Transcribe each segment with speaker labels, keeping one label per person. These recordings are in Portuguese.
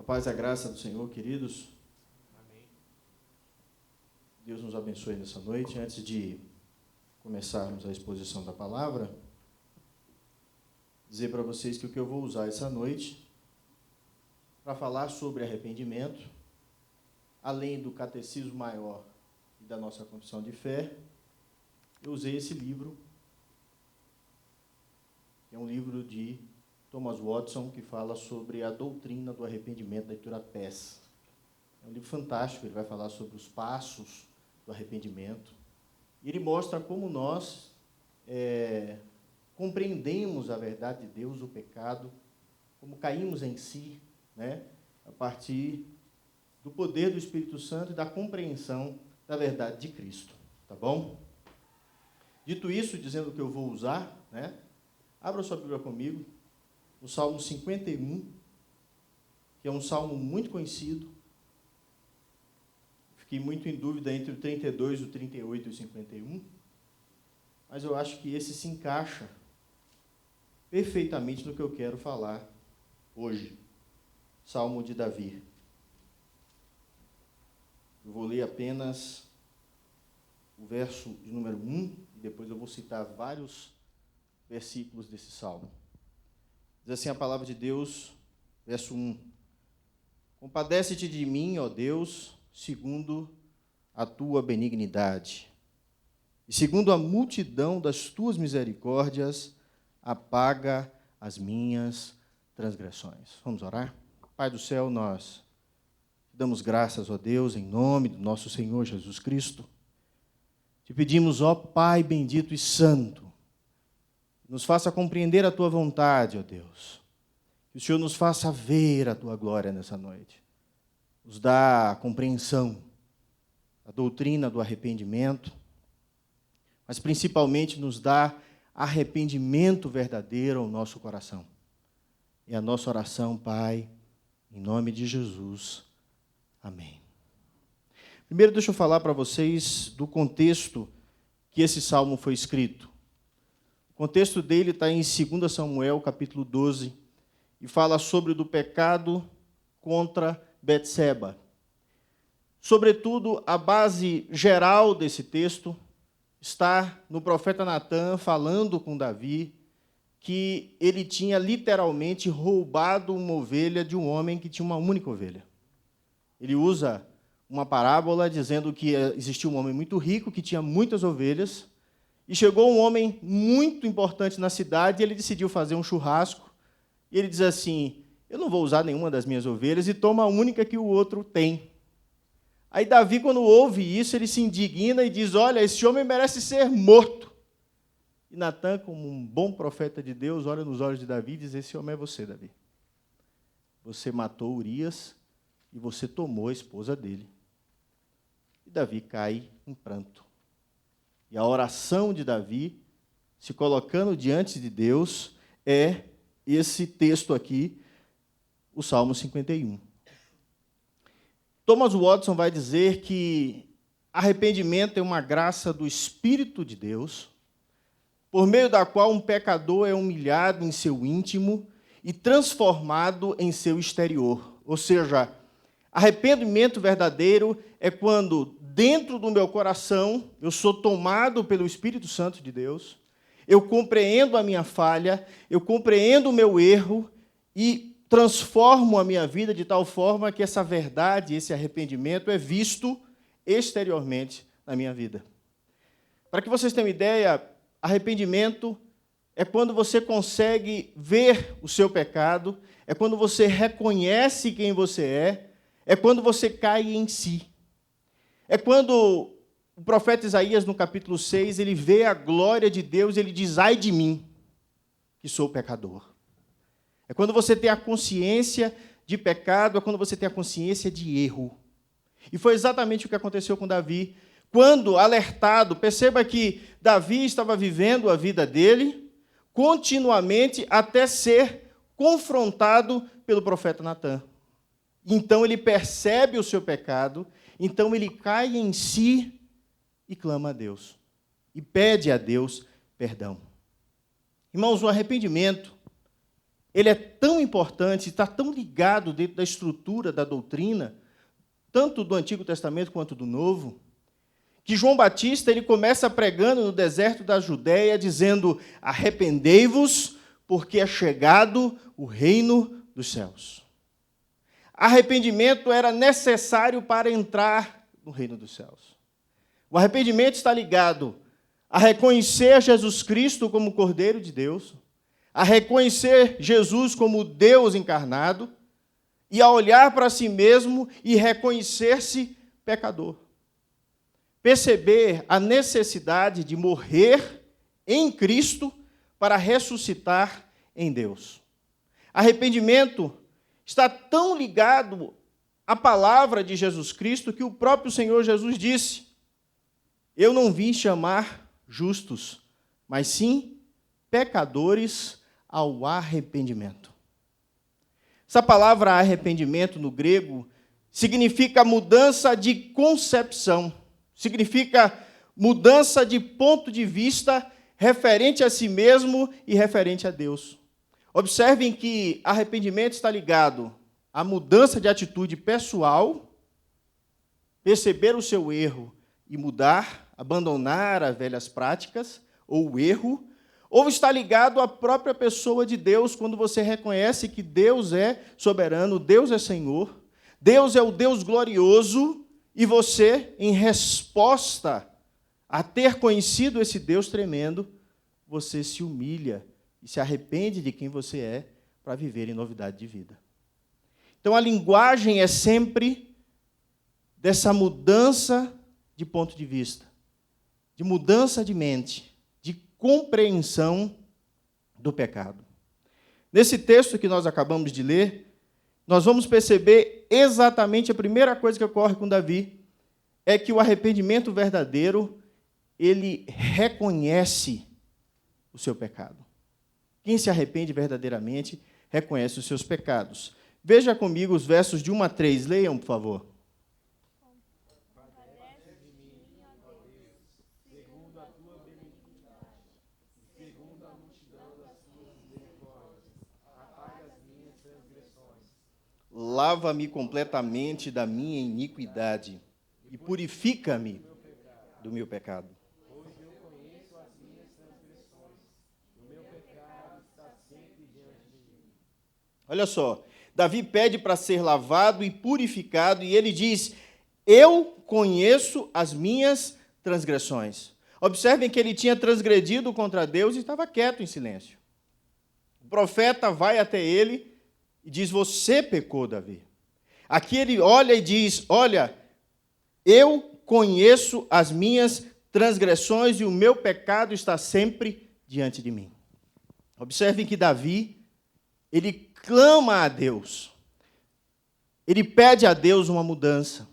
Speaker 1: paz e a graça do Senhor, queridos. Amém. Deus nos abençoe nessa noite. Antes de começarmos a exposição da palavra, dizer para vocês que o que eu vou usar essa noite para falar sobre arrependimento, além do catecismo maior e da nossa confissão de fé, eu usei esse livro, que é um livro de Thomas Watson, que fala sobre a doutrina do arrependimento, da editora PES. É um livro fantástico, ele vai falar sobre os passos do arrependimento. E ele mostra como nós compreendemos a verdade de Deus, o pecado, como caímos em si, né, a partir do poder do Espírito Santo e da compreensão da verdade de Cristo. Tá bom? Dito isso, dizendo o que eu vou usar, né, abra sua Bíblia comigo, no Salmo 51, que é um salmo muito conhecido. Fiquei muito em dúvida entre o 32, o 38 e o 51, mas eu acho que esse se encaixa perfeitamente no que eu quero falar hoje. Salmo de Davi. Eu vou ler apenas o verso de número 1, e depois eu vou citar vários versículos desse salmo. Diz assim a palavra de Deus, verso 1. Compadece-te de mim, ó Deus, segundo a tua benignidade. E segundo a multidão das tuas misericórdias, apaga as minhas transgressões. Vamos orar? Pai do céu, nós te damos graças, ó Deus, em nome do nosso Senhor Jesus Cristo. Te pedimos, ó Pai bendito e santo, nos faça compreender a tua vontade, ó Deus. Que o Senhor nos faça ver a tua glória nessa noite. Nos dá a compreensão da doutrina do arrependimento, mas principalmente nos dá arrependimento verdadeiro ao nosso coração. E a nossa oração, Pai, em nome de Jesus. Amém. Primeiro, deixa eu falar para vocês do contexto que esse salmo foi escrito. O contexto dele está em 2 Samuel, capítulo 12, e fala sobre o pecado contra Betseba. Sobretudo, a base geral desse texto está no profeta Natã falando com Davi que ele tinha literalmente roubado uma ovelha de um homem que tinha uma única ovelha. Ele usa uma parábola dizendo que existia um homem muito rico que tinha muitas ovelhas. E chegou um homem muito importante na cidade e ele decidiu fazer um churrasco. E ele diz assim, eu não vou usar nenhuma das minhas ovelhas e toma a única que o outro tem. Aí Davi, quando ouve isso, ele se indigna e diz, olha, esse homem merece ser morto. E Natã, como um bom profeta de Deus, olha nos olhos de Davi e diz, esse homem é você, Davi. Você matou Urias e você tomou a esposa dele. E Davi cai em pranto. E a oração de Davi, se colocando diante de Deus, é esse texto aqui, o Salmo 51. Thomas Watson vai dizer que arrependimento é uma graça do Espírito de Deus, por meio da qual um pecador é humilhado em seu íntimo e transformado em seu exterior. Ou seja, arrependimento verdadeiro é quando, dentro do meu coração, eu sou tomado pelo Espírito Santo de Deus, eu compreendo a minha falha, eu compreendo o meu erro e transformo a minha vida de tal forma que essa verdade, esse arrependimento é visto exteriormente na minha vida. Para que vocês tenham ideia, arrependimento é quando você consegue ver o seu pecado, é quando você reconhece quem você é quando você cai em si. É quando o profeta Isaías, no capítulo 6, ele vê a glória de Deus, ele diz, ai de mim, que sou pecador. É quando você tem a consciência de pecado, é quando você tem a consciência de erro. E foi exatamente o que aconteceu com Davi. Quando alertado, perceba que Davi estava vivendo a vida dele continuamente até ser confrontado pelo profeta Natã. Então ele percebe o seu pecado, então ele cai em si e clama a Deus. E pede a Deus perdão. Irmãos, o arrependimento ele é tão importante, está tão ligado dentro da estrutura da doutrina, tanto do Antigo Testamento quanto do Novo, que João Batista ele começa pregando no deserto da Judéia, dizendo: arrependei-vos, porque é chegado o reino dos céus. Arrependimento era necessário para entrar no reino dos céus. O arrependimento está ligado a reconhecer Jesus Cristo como Cordeiro de Deus, a reconhecer Jesus como Deus encarnado e a olhar para si mesmo e reconhecer-se pecador. Perceber a necessidade de morrer em Cristo para ressuscitar em Deus. Arrependimento está tão ligado à palavra de Jesus Cristo que o próprio Senhor Jesus disse: eu não vim chamar justos, mas sim pecadores ao arrependimento. Essa palavra arrependimento no grego significa mudança de concepção, significa mudança de ponto de vista referente a si mesmo e referente a Deus. Observem que arrependimento está ligado à mudança de atitude pessoal, perceber o seu erro e mudar, abandonar as velhas práticas ou o erro, ou está ligado à própria pessoa de Deus, quando você reconhece que Deus é soberano, Deus é Senhor, Deus é o Deus glorioso, e você, em resposta a ter conhecido esse Deus tremendo, você se humilha e se arrepende de quem você é para viver em novidade de vida. Então, a linguagem é sempre dessa mudança de ponto de vista, de mudança de mente, de compreensão do pecado. Nesse texto que nós acabamos de ler, nós vamos perceber exatamente a primeira coisa que ocorre com Davi, é que o arrependimento verdadeiro, ele reconhece o seu pecado. Quem se arrepende verdadeiramente, reconhece os seus pecados. Veja comigo os versos de 1 a 3, leiam, por favor. Lava-me completamente da minha iniquidade e purifica-me do meu pecado. Pois eu conheço as minhas transgressões, o meu pecado está sempre diante de mim. Olha só, Davi pede para ser lavado e purificado, e ele diz: eu conheço as minhas transgressões. Observem que ele tinha transgredido contra Deus e estava quieto em silêncio. O profeta vai até ele e diz: você pecou, Davi. Aqui ele olha e diz: olha, eu conheço as minhas transgressões e o meu pecado está sempre diante de mim. Observem que Davi, ele clama a Deus. Ele pede a Deus uma mudança.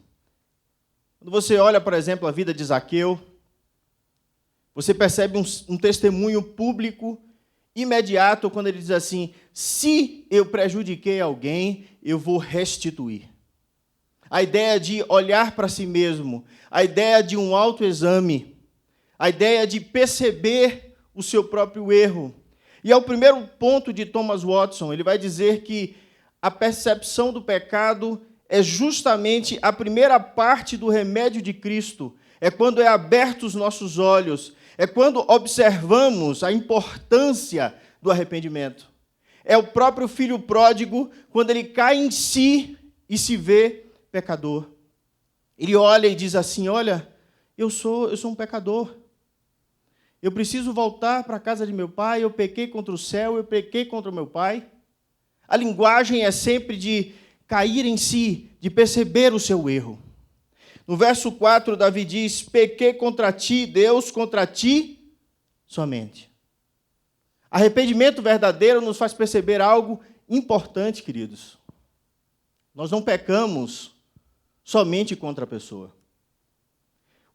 Speaker 1: Quando você olha, por exemplo, a vida de Zaqueu, você percebe um testemunho público imediato quando ele diz assim: se eu prejudiquei alguém, eu vou restituir. A ideia de olhar para si mesmo, a ideia de um autoexame, a ideia de perceber o seu próprio erro. E é o primeiro ponto de Thomas Watson. Ele vai dizer que a percepção do pecado é justamente a primeira parte do remédio de Cristo. É quando é aberto os nossos olhos, é quando observamos a importância do arrependimento. É o próprio filho pródigo, quando ele cai em si e se vê pecador. Ele olha e diz assim: olha, eu sou um pecador. Eu preciso voltar para a casa de meu pai, eu pequei contra o céu, eu pequei contra o meu pai. A linguagem é sempre de cair em si, de perceber o seu erro. No verso 4, Davi diz: pequei contra ti, Deus, contra ti somente. Arrependimento verdadeiro nos faz perceber algo importante, queridos. Nós não pecamos somente contra a pessoa.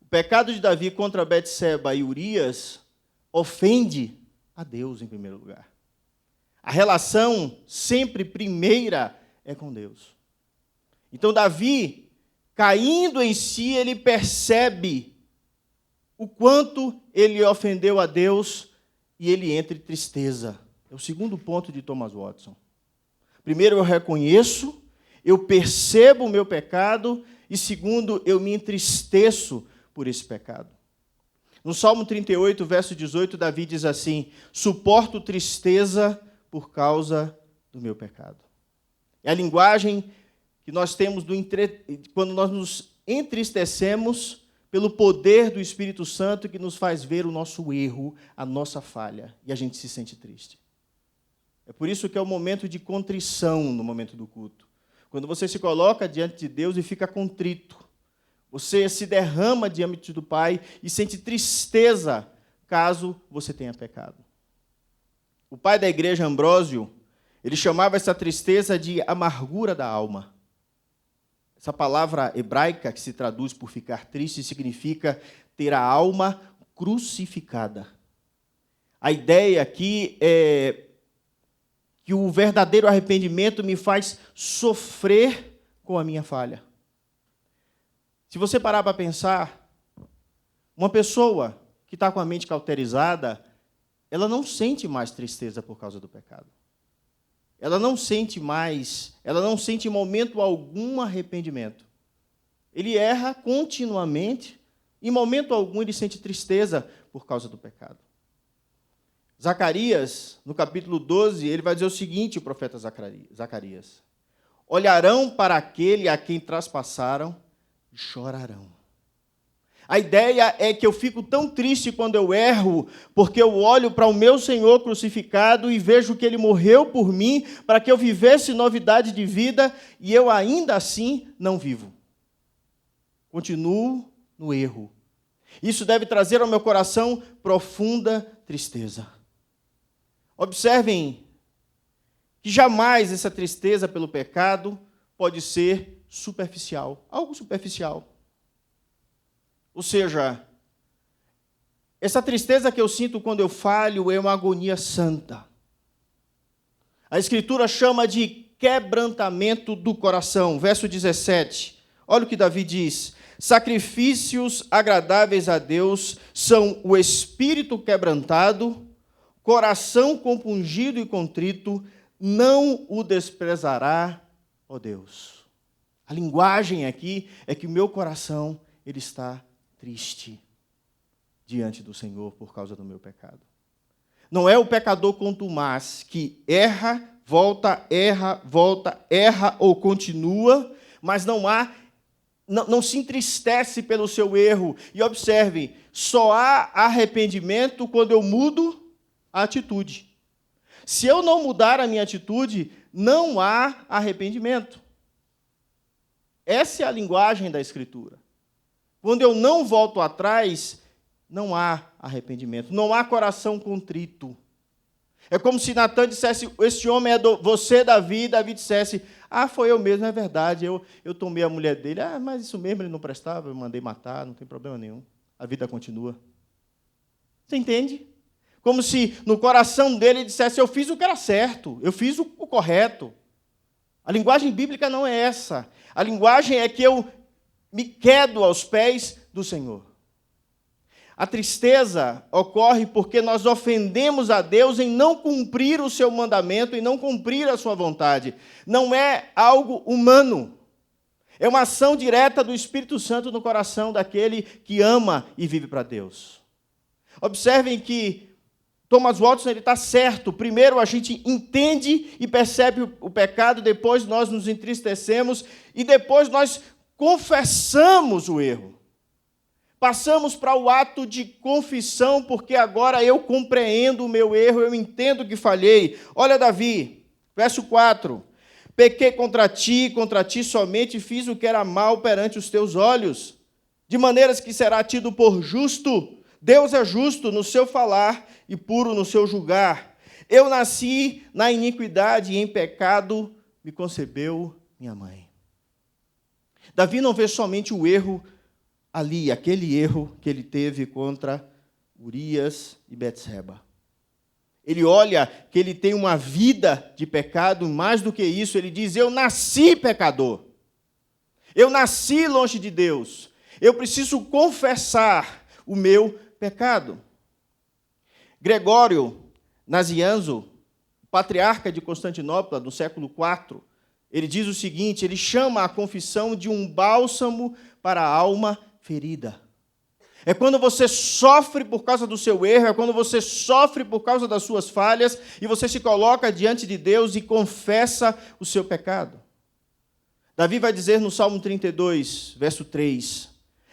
Speaker 1: O pecado de Davi contra Betseba e Urias ofende a Deus em primeiro lugar. A relação sempre primeira é com Deus. Então Davi, caindo em si, ele percebe o quanto ele ofendeu a Deus e ele entra em tristeza É o segundo ponto de Thomas Watson. Primeiro, eu reconheço, eu percebo o meu pecado, e segundo, eu me entristeço por esse pecado. No Salmo 38, verso 18, Davi diz assim: suporto tristeza por causa do meu pecado. É a linguagem que nós temos quando nós nos entristecemos pelo poder do Espírito Santo que nos faz ver o nosso erro, a nossa falha, e a gente se sente triste. É por isso que é o momento de contrição no momento do culto. Quando você se coloca diante de Deus e fica contrito, você se derrama diante do Pai e sente tristeza caso você tenha pecado. O pai da igreja, Ambrósio, ele chamava essa tristeza de amargura da alma. Essa palavra hebraica, que se traduz por ficar triste, significa ter a alma crucificada. A ideia aqui é que o verdadeiro arrependimento me faz sofrer com a minha falha. Se você parar para pensar, uma pessoa que está com a mente cauterizada, ela não sente mais tristeza por causa do pecado. Ela não sente em momento algum arrependimento. Ele erra continuamente, em momento algum ele sente tristeza por causa do pecado. Zacarias, no capítulo 12, ele vai dizer o seguinte, o profeta Zacarias: olharão para aquele a quem traspassaram e chorarão. A ideia é que eu fico tão triste quando eu erro, porque eu olho para o meu Senhor crucificado e vejo que Ele morreu por mim, para que eu vivesse novidade de vida, e eu ainda assim não vivo. Continuo no erro. Isso deve trazer ao meu coração profunda tristeza. Observem que jamais essa tristeza pelo pecado pode ser superficial, algo superficial. Ou seja, essa tristeza que eu sinto quando eu falho é uma agonia santa. A Escritura chama de quebrantamento do coração. Verso 17. Olha o que Davi diz: sacrifícios agradáveis a Deus são o espírito quebrantado, coração compungido e contrito, não o desprezará, ó Deus. A linguagem aqui é que o meu coração ele está triste diante do Senhor por causa do meu pecado. Não é o pecador contumaz que erra, volta ou continua, mas não se entristece pelo seu erro. E observe, só há arrependimento quando eu mudo a atitude. Se eu não mudar a minha atitude, não há arrependimento. Essa é a linguagem da Escritura. Quando eu não volto atrás, não há arrependimento, não há coração contrito. É como se Natan dissesse: esse homem é você, Davi, e Davi dissesse: foi eu mesmo, é verdade, eu tomei a mulher dele, mas isso mesmo, ele não prestava, eu mandei matar, não tem problema nenhum, a vida continua. Você entende? Como se no coração dele ele dissesse: eu fiz o que era certo, eu fiz o correto. A linguagem bíblica não é essa. A linguagem é que eu me quedo aos pés do Senhor. A tristeza ocorre porque nós ofendemos a Deus em não cumprir o seu mandamento, em não cumprir a sua vontade. Não é algo humano. É uma ação direta do Espírito Santo no coração daquele que ama e vive para Deus. Observem que Thomas Watson está certo. Primeiro a gente entende e percebe o pecado, depois nós nos entristecemos e depois nós confessamos o erro. Passamos para o ato de confissão, porque agora eu compreendo o meu erro, eu entendo que falhei. Olha Davi, verso 4. Pequei contra ti somente fiz o que era mal perante os teus olhos, de maneiras que será tido por justo. Deus é justo no seu falar e puro no seu julgar. Eu nasci na iniquidade e em pecado me concebeu minha mãe. Davi não vê somente o erro ali, aquele erro que ele teve contra Urias e Betseba. Ele olha que ele tem uma vida de pecado, mais do que isso, ele diz: eu nasci pecador. Eu nasci longe de Deus. Eu preciso confessar o meu pecado. Gregório Nazianzo, patriarca de Constantinopla, no século IV, ele diz o seguinte, ele chama a confissão de um bálsamo para a alma ferida. É quando você sofre por causa do seu erro, é quando você sofre por causa das suas falhas, e você se coloca diante de Deus e confessa o seu pecado. Davi vai dizer no Salmo 32, verso 3,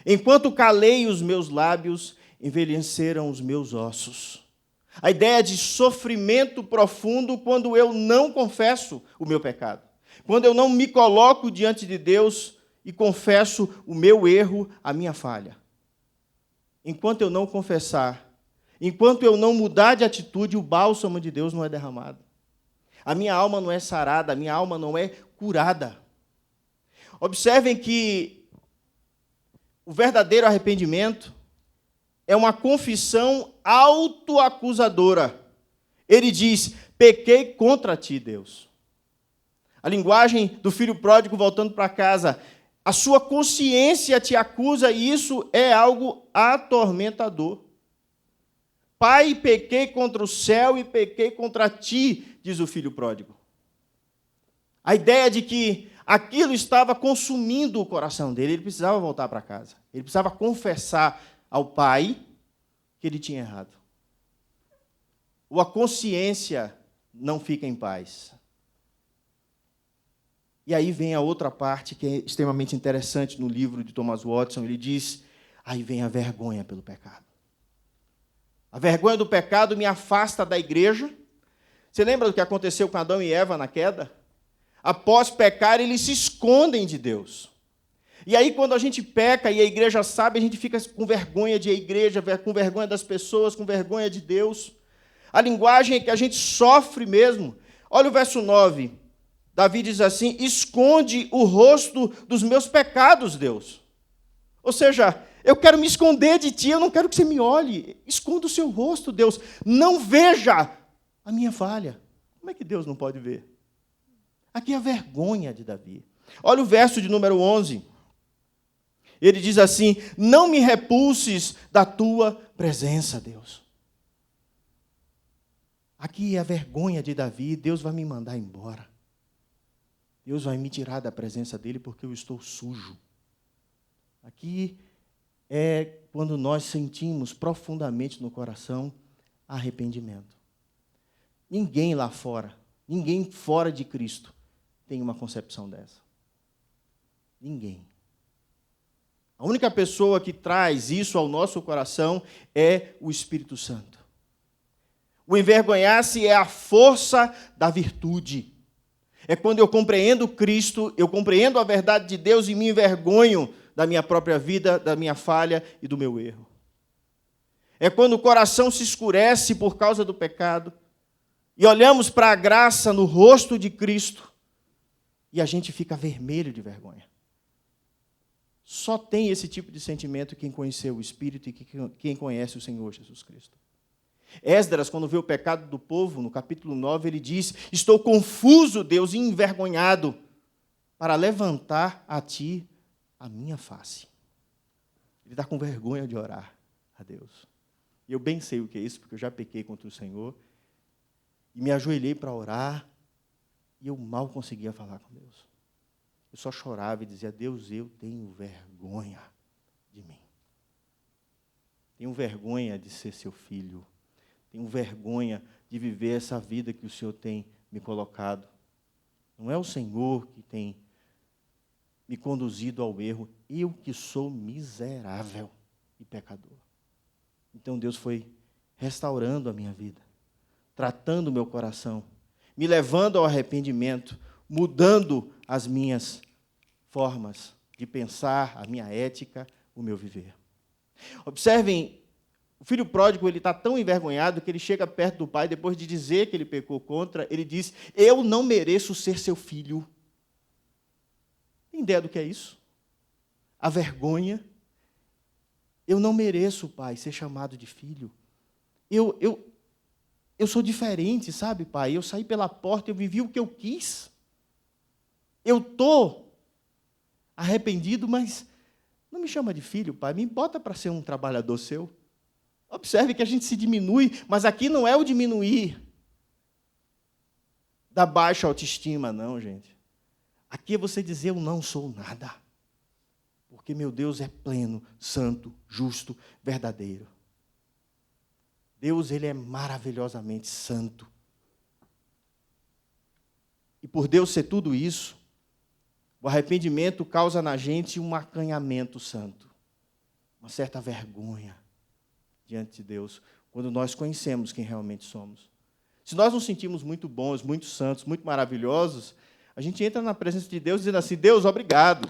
Speaker 1: enquanto calei os meus lábios, envelheceram os meus ossos. A ideia de sofrimento profundo quando eu não confesso o meu pecado. Quando eu não me coloco diante de Deus e confesso o meu erro, a minha falha. Enquanto eu não confessar, enquanto eu não mudar de atitude, o bálsamo de Deus não é derramado. A minha alma não é sarada, a minha alma não é curada. Observem que o verdadeiro arrependimento é uma confissão autoacusadora. Ele diz, pequei contra ti, Deus. A linguagem do filho pródigo voltando para casa, a sua consciência te acusa e isso é algo atormentador. Pai, pequei contra o céu e pequei contra ti, diz o filho pródigo. A ideia de que aquilo estava consumindo o coração dele, ele precisava voltar para casa. Ele precisava confessar ao pai que ele tinha errado. Ou a consciência não fica em paz. E aí vem a outra parte que é extremamente interessante no livro de Thomas Watson. Ele diz, aí vem a vergonha pelo pecado. A vergonha do pecado me afasta da igreja. Você lembra do que aconteceu com Adão e Eva na queda? Após pecar, eles se escondem de Deus. E aí, quando a gente peca e a igreja sabe, a gente fica com vergonha de a igreja, com vergonha das pessoas, com vergonha de Deus. A linguagem é que a gente sofre mesmo. Olha o verso 9. Davi diz assim, esconde o rosto dos meus pecados, Deus. Ou seja, eu quero me esconder de ti, eu não quero que você me olhe. Esconda o seu rosto, Deus. Não veja a minha falha. Como é que Deus não pode ver? Aqui é a vergonha de Davi. Olha o verso de número 11. Ele diz assim, não me repulses da tua presença, Deus. Aqui é a vergonha de Davi, Deus vai me mandar embora. Deus vai me tirar da presença dele porque eu estou sujo. Aqui é quando nós sentimos profundamente no coração arrependimento. Ninguém lá fora, ninguém fora de Cristo tem uma concepção dessa. Ninguém. A única pessoa que traz isso ao nosso coração é o Espírito Santo. O envergonhar-se é a força da virtude. É quando eu compreendo Cristo, eu compreendo a verdade de Deus e me envergonho da minha própria vida, da minha falha e do meu erro. É quando o coração se escurece por causa do pecado e olhamos para a graça no rosto de Cristo e a gente fica vermelho de vergonha. Só tem esse tipo de sentimento quem conheceu o Espírito e quem conhece o Senhor Jesus Cristo. Esdras, quando vê o pecado do povo, no capítulo 9, ele diz, estou confuso, Deus, e envergonhado, para levantar a ti a minha face. Ele está com vergonha de orar a Deus. E eu bem sei o que é isso, porque eu já pequei contra o Senhor, e me ajoelhei para orar, e eu mal conseguia falar com Deus. Eu só chorava e dizia, Deus, eu tenho vergonha de mim. Tenho vergonha de ser seu filho. Tenho vergonha de viver essa vida que o Senhor tem me colocado. Não é o Senhor que tem me conduzido ao erro. Eu que sou miserável e pecador. Então Deus foi restaurando a minha vida, tratando o meu coração, me levando ao arrependimento, mudando as minhas formas de pensar, a minha ética, o meu viver. Observem, o filho pródigo ele está tão envergonhado que ele chega perto do pai, depois de dizer que ele pecou contra, ele diz, eu não mereço ser seu filho. Tem ideia do que é isso? A vergonha. Eu não mereço, pai, ser chamado de filho. Eu sou diferente, sabe, pai? Eu saí pela porta, eu vivi o que eu quis. Eu estou arrependido, mas não me chama de filho, pai. Me bota para ser um trabalhador seu. Observe que a gente se diminui, mas aqui não é o diminuir. da baixa autoestima, não, gente. Aqui é você dizer: eu não sou nada. Porque meu Deus é pleno, santo, justo, verdadeiro. Deus, ele é maravilhosamente santo. E por Deus ser tudo isso, o arrependimento causa na gente um acanhamento santo, uma certa vergonha diante de Deus, quando nós conhecemos quem realmente somos. Se nós nos sentimos muito bons, muito santos, muito maravilhosos, a gente entra na presença de Deus dizendo assim: Deus, obrigado,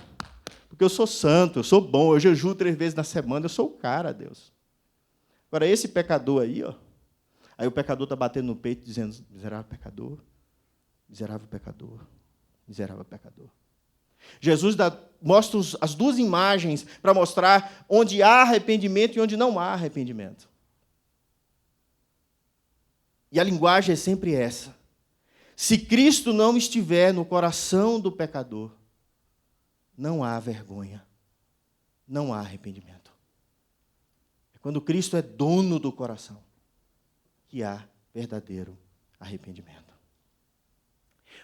Speaker 1: porque eu sou santo, eu sou bom, eu jejuo 3 vezes na semana, eu sou o cara, Deus. Agora, esse pecador aí, ó, aí o pecador está batendo no peito dizendo: miserável pecador, miserável pecador, miserável pecador. Jesus mostra as duas imagens para mostrar onde há arrependimento e onde não há arrependimento. E a linguagem é sempre essa. Se Cristo não estiver no coração do pecador, não há vergonha, não há arrependimento. É quando Cristo é dono do coração que há verdadeiro arrependimento.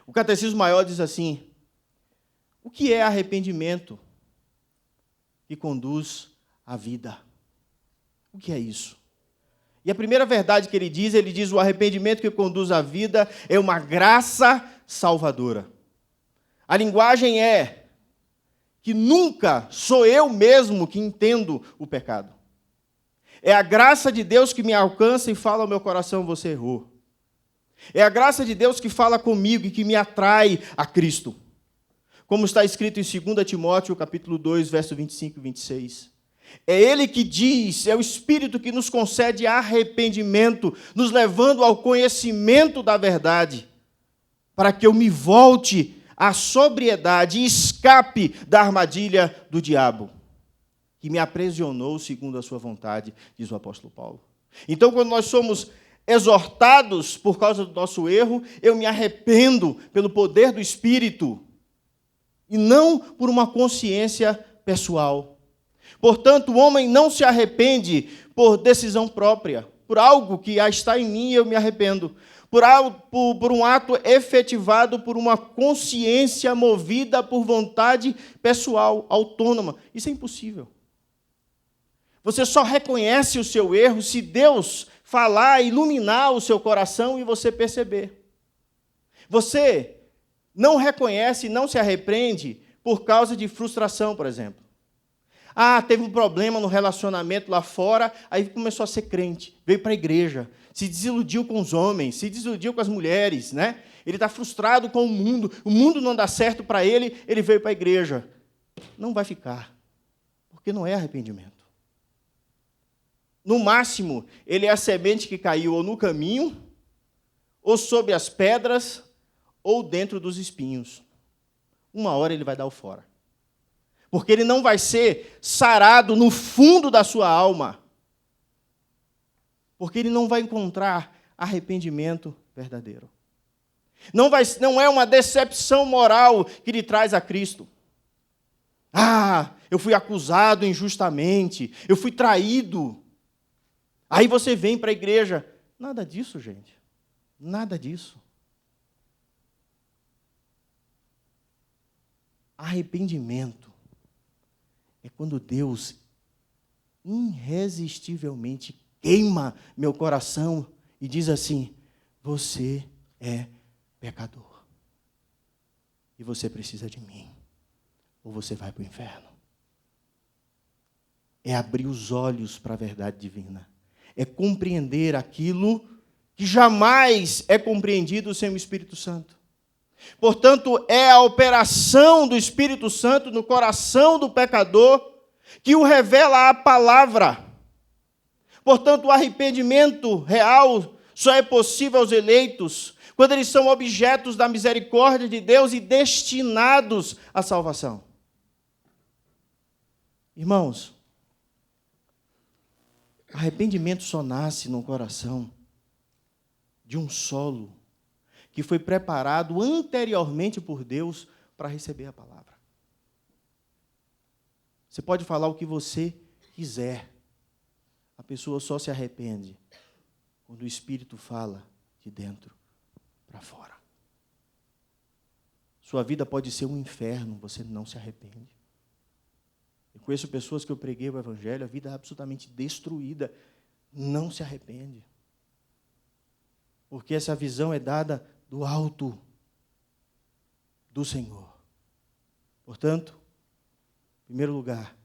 Speaker 1: O Catecismo Maior diz assim: o que é arrependimento que conduz à vida? O que é isso? E a primeira verdade que ele diz: o arrependimento que conduz à vida é uma graça salvadora. A linguagem é que nunca sou eu mesmo que entendo o pecado. É a graça de Deus que me alcança e fala ao meu coração: você errou. É a graça de Deus que fala comigo e que me atrai a Cristo. Como está escrito em 2 Timóteo, capítulo 2, verso 25 e 26. É Ele que diz, é o Espírito que nos concede arrependimento, nos levando ao conhecimento da verdade, para que eu me volte à sobriedade e escape da armadilha do diabo, que me aprisionou segundo a sua vontade, diz o apóstolo Paulo. Então, quando nós somos exortados por causa do nosso erro, eu me arrependo pelo poder do Espírito, e não por uma consciência pessoal. Portanto, o homem não se arrepende por decisão própria, por algo que já está em mim e eu me arrependo, por um ato efetivado por uma consciência movida por vontade pessoal, autônoma. Isso é impossível. Você só reconhece o seu erro se Deus falar, iluminar o seu coração e você perceber. Você não reconhece, não se arrepende por causa de frustração, por exemplo. Teve um problema no relacionamento lá fora, aí começou a ser crente, veio para a igreja, se desiludiu com os homens, se desiludiu com as mulheres, né? Ele está frustrado com o mundo não dá certo para ele, ele veio para a igreja. Não vai ficar, porque não é arrependimento. No máximo, ele é a semente que caiu ou no caminho, ou sob as pedras, ou dentro dos espinhos. Uma hora ele vai dar o fora. Porque ele não vai ser sarado no fundo da sua alma. Porque ele não vai encontrar arrependimento verdadeiro. Não é uma decepção moral que lhe traz a Cristo. Eu fui acusado injustamente, eu fui traído. Aí você vem para a igreja. Nada disso, gente. Nada disso. Arrependimento é quando Deus irresistivelmente queima meu coração e diz assim: você é pecador. E você precisa de mim. Ou você vai para o inferno. É abrir os olhos para a verdade divina. É compreender aquilo que jamais é compreendido sem o Espírito Santo. Portanto, é a operação do Espírito Santo no coração do pecador que o revela a palavra. Portanto, o arrependimento real só é possível aos eleitos quando eles são objetos da misericórdia de Deus e destinados à salvação. Irmãos, arrependimento só nasce no coração de um solo que foi preparado anteriormente por Deus para receber a palavra. Você pode falar o que você quiser. A pessoa só se arrepende quando o Espírito fala de dentro para fora. sua vida pode ser um inferno, você não se arrepende. Eu conheço pessoas que eu preguei o Evangelho, a vida é absolutamente destruída, não se arrepende. Porque essa visão é dada do alto do Senhor. Portanto, em primeiro lugar,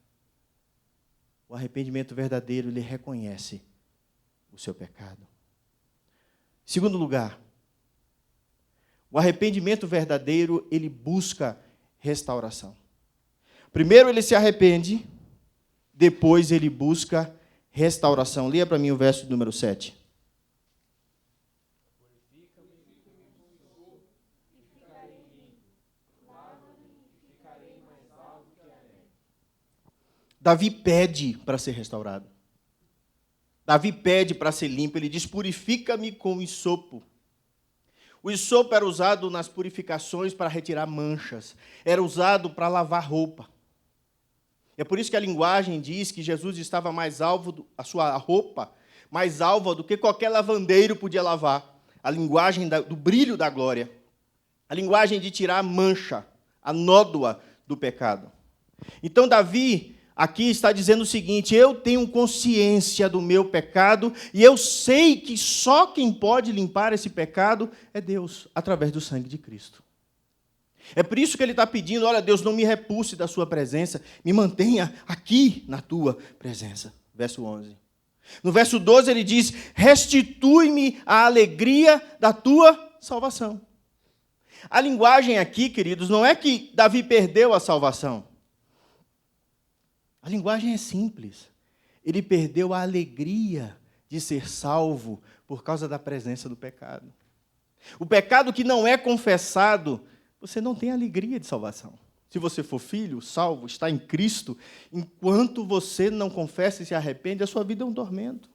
Speaker 1: o arrependimento verdadeiro, ele reconhece o seu pecado. Em segundo lugar, o arrependimento verdadeiro, ele busca restauração. Primeiro ele se arrepende, depois ele busca restauração. Leia para mim o verso número 7. Davi pede para ser restaurado. Davi pede para ser limpo. Ele diz, purifica-me com hisopo. O hisopo era usado nas purificações para retirar manchas. Era usado para lavar roupa. É por isso que a linguagem diz que Jesus estava mais alvo, a sua roupa, mais alva do que qualquer lavandeiro podia lavar. A linguagem do brilho da glória. A linguagem de tirar a mancha, a nódoa do pecado. Então, Davi aqui está dizendo o seguinte, eu tenho consciência do meu pecado e eu sei que só quem pode limpar esse pecado é Deus, através do sangue de Cristo. É por isso que ele está pedindo, olha, Deus, não me repulse da sua presença, me mantenha aqui na tua presença. Verso 11. No verso 12 ele diz, restitui-me a alegria da tua salvação. A linguagem aqui, queridos, não é que Davi perdeu a salvação. A linguagem é simples. Ele perdeu a alegria de ser salvo por causa da presença do pecado. O pecado que não é confessado, você não tem alegria de salvação. Se você for filho, salvo, está em Cristo, enquanto você não confessa e se arrepende, a sua vida é um tormento.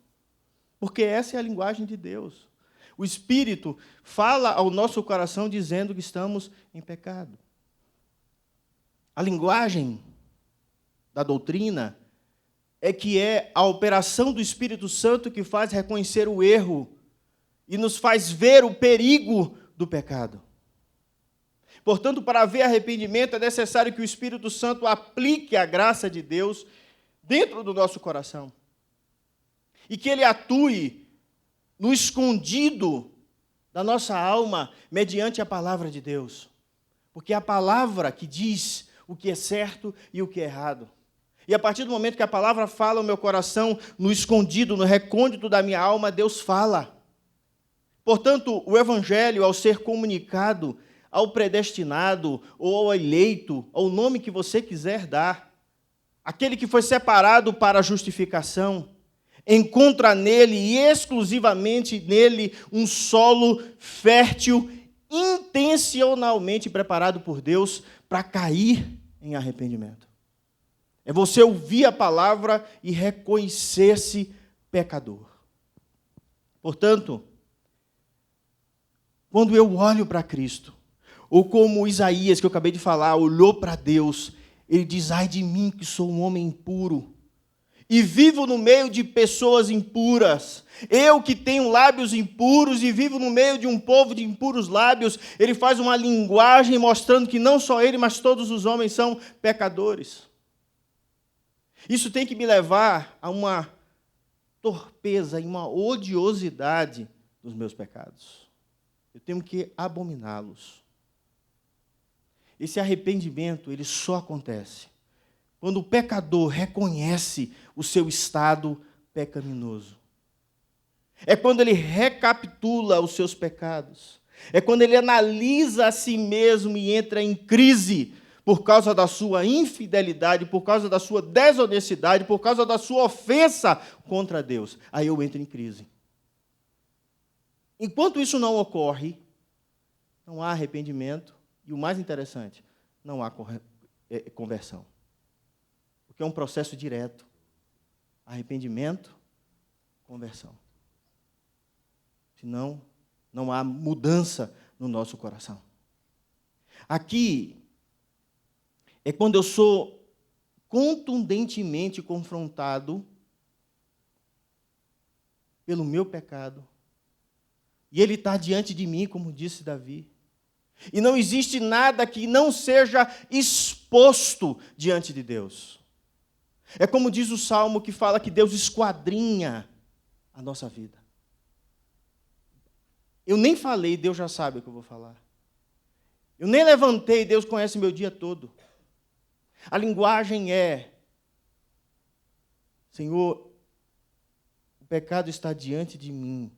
Speaker 1: Porque essa é a linguagem de Deus. O Espírito fala ao nosso coração dizendo que estamos em pecado. A linguagem da doutrina é que é a operação do Espírito Santo que faz reconhecer o erro e nos faz ver o perigo do pecado. Portanto, para haver arrependimento, é necessário que o Espírito Santo aplique a graça de Deus dentro do nosso coração. E que ele atue no escondido da nossa alma, mediante a palavra de Deus. Porque é a palavra que diz o que é certo e o que é errado. E a partir do momento que a palavra fala ao meu coração, no escondido, no recôndito da minha alma, Deus fala. Portanto, o Evangelho, ao ser comunicado ao predestinado, ou ao eleito, ao nome que você quiser dar, aquele que foi separado para a justificação, encontra nele, e exclusivamente nele, um solo fértil, intencionalmente preparado por Deus para cair em arrependimento. É você ouvir a palavra e reconhecer-se pecador. Portanto, quando eu olho para Cristo, ou como Isaías, que eu acabei de falar, olhou para Deus, ele diz, ai de mim que sou um homem impuro, e vivo no meio de pessoas impuras, eu que tenho lábios impuros e vivo no meio de um povo de impuros lábios, ele faz uma linguagem mostrando que não só ele, mas todos os homens são pecadores. Isso tem que me levar a uma torpeza e uma odiosidade dos meus pecados. Eu tenho que abominá-los. Esse arrependimento, ele só acontece quando o pecador reconhece o seu estado pecaminoso. É quando ele recapitula os seus pecados. É quando ele analisa a si mesmo e entra em crise por causa da sua infidelidade, por causa da sua desonestidade, por causa da sua ofensa contra Deus. Aí eu entro em crise. Enquanto isso não ocorre, não há arrependimento e, o mais interessante, não há conversão. Porque é um processo direto. Arrependimento, conversão. Senão, não há mudança no nosso coração. Aqui é quando eu sou contundentemente confrontado pelo meu pecado. E ele está diante de mim, como disse Davi. E não existe nada que não seja exposto diante de Deus. É como diz o Salmo que fala que Deus esquadrinha a nossa vida. Eu nem falei, Deus já sabe o que eu vou falar. Eu nem levantei, Deus conhece meu dia todo. A linguagem é: Senhor, o pecado está diante de mim,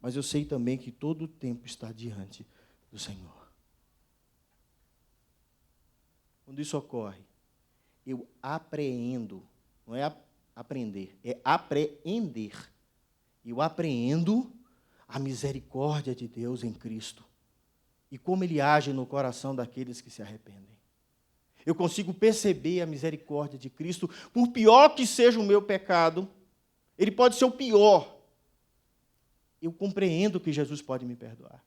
Speaker 1: mas eu sei também que todo o tempo está diante do Senhor. Quando isso ocorre, eu apreendo, não é aprender, é apreender. Eu apreendo a misericórdia de Deus em Cristo e como Ele age no coração daqueles que se arrependem. Eu consigo perceber a misericórdia de Cristo, por pior que seja o meu pecado, ele pode ser o pior. Eu compreendo que Jesus pode me perdoar.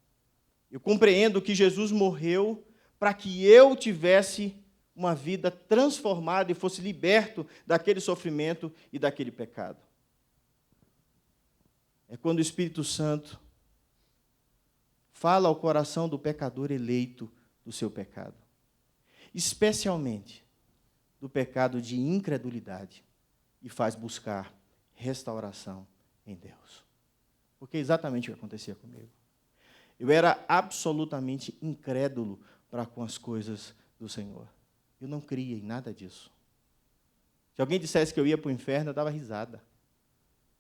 Speaker 1: Eu compreendo que Jesus morreu para que eu tivesse uma vida transformada e fosse liberto daquele sofrimento e daquele pecado. É quando o Espírito Santo fala ao coração do pecador eleito do seu pecado, especialmente do pecado de incredulidade, e faz buscar restauração em Deus. Porque é exatamente o que acontecia comigo. Eu era absolutamente incrédulo para com as coisas do Senhor. Eu não cria em nada disso. Se alguém dissesse que eu ia para o inferno, eu dava risada.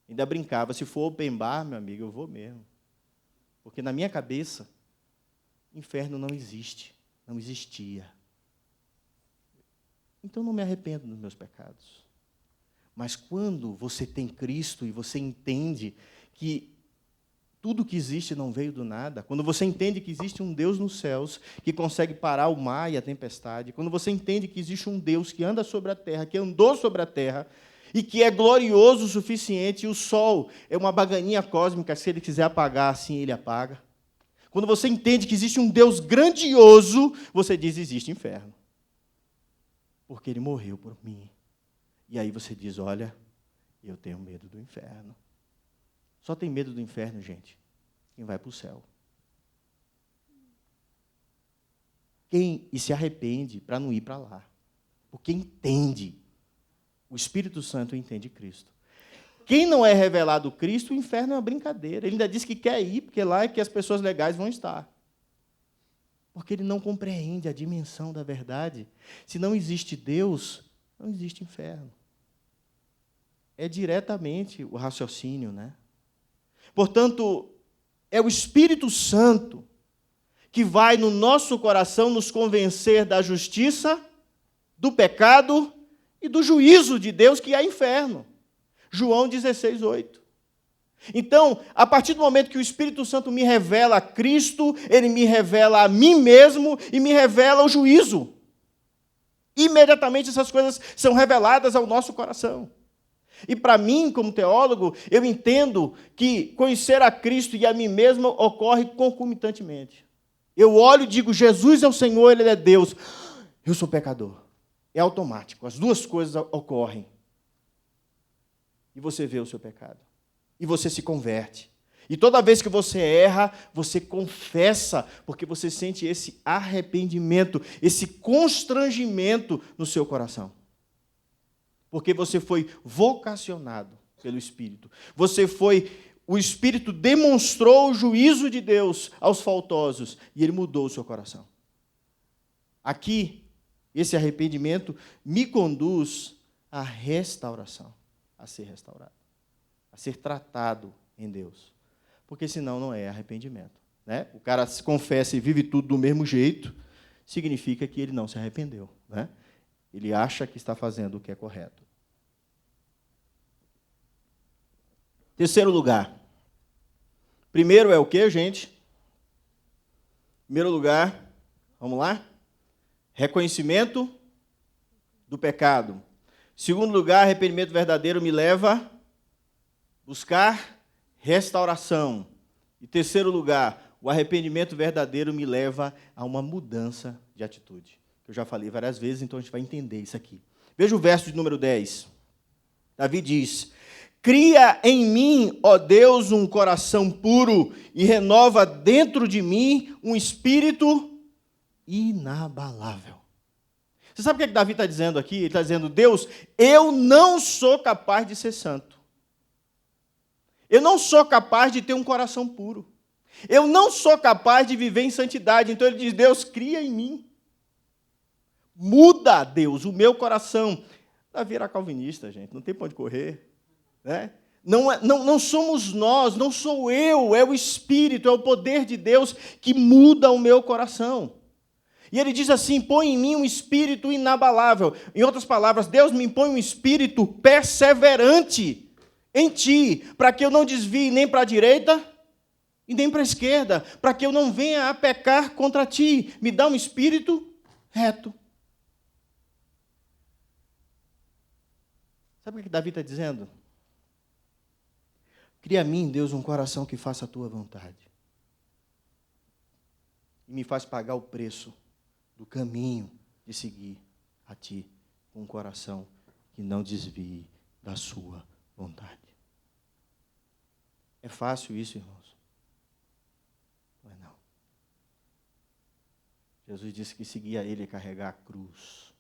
Speaker 1: Ainda brincava: se for open bar, meu amigo, eu vou mesmo. Porque na minha cabeça, inferno não existe, não existia. Então não me arrependo dos meus pecados. Mas quando você tem Cristo e você entende que tudo que existe não veio do nada, quando você entende que existe um Deus nos céus que consegue parar o mar e a tempestade, quando você entende que existe um Deus que anda sobre a terra, que andou sobre a terra, e que é glorioso o suficiente, e o sol é uma baganinha cósmica, se ele quiser apagar, assim ele apaga. Quando você entende que existe um Deus grandioso, você diz: existe inferno. Porque ele morreu por mim. E aí você diz: olha, eu tenho medo do inferno. Só tem medo do inferno, gente, quem vai para o céu. E se arrepende para não ir para lá. Porque entende. O Espírito Santo entende Cristo. Quem não é revelado Cristo, o inferno é uma brincadeira. Ele ainda diz que quer ir, porque lá é que as pessoas legais vão estar. Porque ele não compreende a dimensão da verdade. Se não existe Deus, não existe inferno. É diretamente o raciocínio, né? Portanto, é o Espírito Santo que vai no nosso coração nos convencer da justiça, do pecado e do juízo de Deus, que é inferno. João 16:8. Então, a partir do momento que o Espírito Santo me revela a Cristo, ele me revela a mim mesmo e me revela o juízo. Imediatamente essas coisas são reveladas ao nosso coração. E para mim, como teólogo, eu entendo que conhecer a Cristo e a mim mesmo ocorre concomitantemente. Eu olho e digo: Jesus é o Senhor, Ele é Deus. Eu sou pecador. É automático, as duas coisas ocorrem. E você vê o seu pecado. E você se converte. E toda vez que você erra, você confessa, porque você sente esse arrependimento, esse constrangimento no seu coração. Porque você foi vocacionado pelo Espírito. O Espírito demonstrou o juízo de Deus aos faltosos e ele mudou o seu coração. Aqui, esse arrependimento me conduz à restauração, a ser restaurado, a ser tratado em Deus. Porque senão não é arrependimento, né? O cara se confessa e vive tudo do mesmo jeito, significa que ele não se arrependeu, né? Ele acha que está fazendo o que é correto. Terceiro lugar. Primeiro é o quê, gente? Primeiro lugar, vamos lá? Reconhecimento do pecado. Segundo lugar, arrependimento verdadeiro me leva a buscar restauração. E terceiro lugar, o arrependimento verdadeiro me leva a uma mudança de atitude. Eu já falei várias vezes, então a gente vai entender isso aqui. Veja o verso de número 10. Davi diz: cria em mim, ó Deus, um coração puro e renova dentro de mim um espírito inabalável. Você sabe o que Davi está dizendo aqui? Ele está dizendo, Deus, eu não sou capaz de ser santo. Eu não sou capaz de ter um coração puro. Eu não sou capaz de viver em santidade. Então ele diz, Deus, cria em mim. Muda, Deus, o meu coração. Davi era calvinista, gente, não tem para onde correr. Né? Não somos nós, não sou eu, é o Espírito, é o poder de Deus que muda o meu coração. E ele diz assim, põe em mim um espírito inabalável. Em outras palavras, Deus me impõe um espírito perseverante em ti, para que eu não desvie nem para a direita e nem para a esquerda, para que eu não venha a pecar contra ti. Me dá um espírito reto. Sabe o que Davi está dizendo? Cria a mim, Deus, um coração que faça a tua vontade. E me faz pagar o preço do caminho de seguir a ti, com um coração que não desvie da sua vontade. É fácil isso, irmãos? Não é não. Jesus disse que seguir a Ele é carregar a cruz.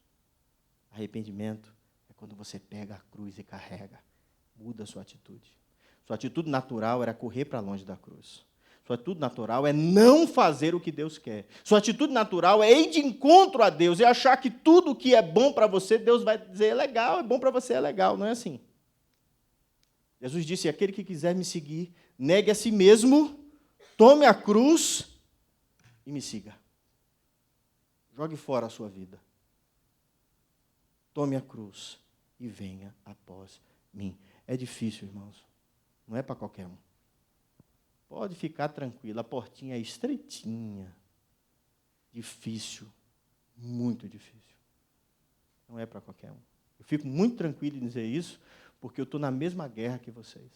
Speaker 1: Arrependimento é quando você pega a cruz e carrega. Muda a sua atitude. Sua atitude natural era correr para longe da cruz. Sua atitude natural é não fazer o que Deus quer. Sua atitude natural é ir de encontro a Deus e achar que tudo que é bom para você, Deus vai dizer é legal, é bom para você, é legal. Não é assim. Jesus disse, aquele que quiser me seguir, negue a si mesmo, tome a cruz e me siga. Jogue fora a sua vida. Tome a cruz e venha após mim. É difícil, irmãos. Não é para qualquer um. Pode ficar tranquilo, a portinha é estreitinha. Difícil, muito difícil. Não é para qualquer um. Eu fico muito tranquilo em dizer isso, porque eu estou na mesma guerra que vocês.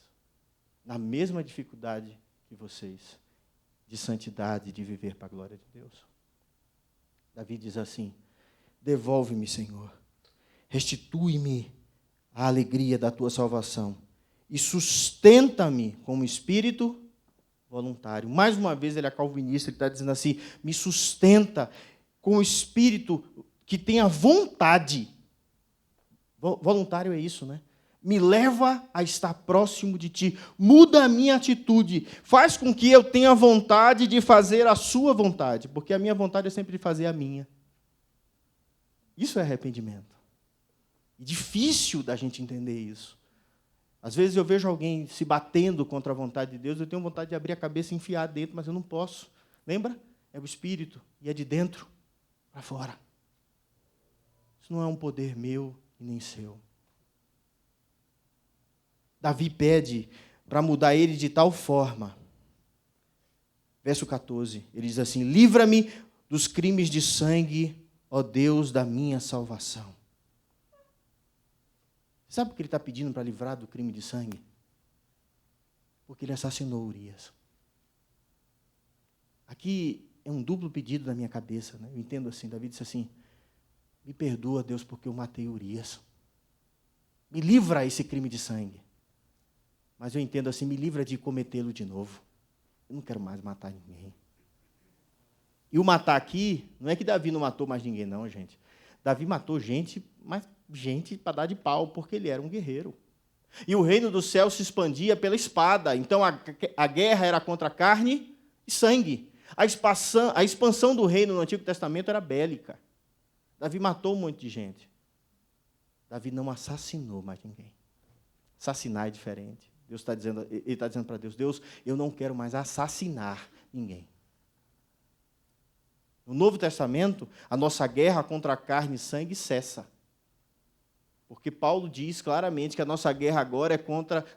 Speaker 1: Na mesma dificuldade que vocês. De santidade, de viver para a glória de Deus. Davi diz assim, devolve-me, Senhor. Restitui-me a alegria da tua salvação. E sustenta-me com um espírito voluntário. Mais uma vez ele é calvinista, ele está dizendo assim, me sustenta com o espírito que tenha vontade. Voluntário é isso, né? Me leva a estar próximo de ti. Muda a minha atitude. Faz com que eu tenha vontade de fazer a sua vontade, porque a minha vontade é sempre de fazer a minha. Isso é arrependimento. É difícil da gente entender isso. Às vezes eu vejo alguém se batendo contra a vontade de Deus, eu tenho vontade de abrir a cabeça e enfiar dentro, mas eu não posso. Lembra? É o Espírito, e é de dentro para fora. Isso não é um poder meu e nem seu. Davi pede para mudar ele de tal forma. Verso 14, ele diz assim, livra-me dos crimes de sangue, ó Deus da minha salvação. Sabe por que ele está pedindo para livrar do crime de sangue? Porque ele assassinou Urias. Aqui é um duplo pedido da minha cabeça. Né? Eu entendo assim, Davi disse assim, me perdoa, Deus, porque eu matei Urias. Me livra esse crime de sangue. Mas eu entendo assim, me livra de cometê-lo de novo. Eu não quero mais matar ninguém. E o matar aqui, não é que Davi não matou mais ninguém, não, gente. Davi matou gente, mas gente para dar de pau, porque ele era um guerreiro. E o reino do céu se expandia pela espada. Então a guerra era contra carne e sangue. A expansão do reino no Antigo Testamento era bélica. Davi matou um monte de gente. Davi não assassinou mais ninguém. Assassinar é diferente. Ele está dizendo para Deus, Deus, eu não quero mais assassinar ninguém. No Novo Testamento, a nossa guerra contra a carne e sangue cessa. Porque Paulo diz claramente que a nossa guerra agora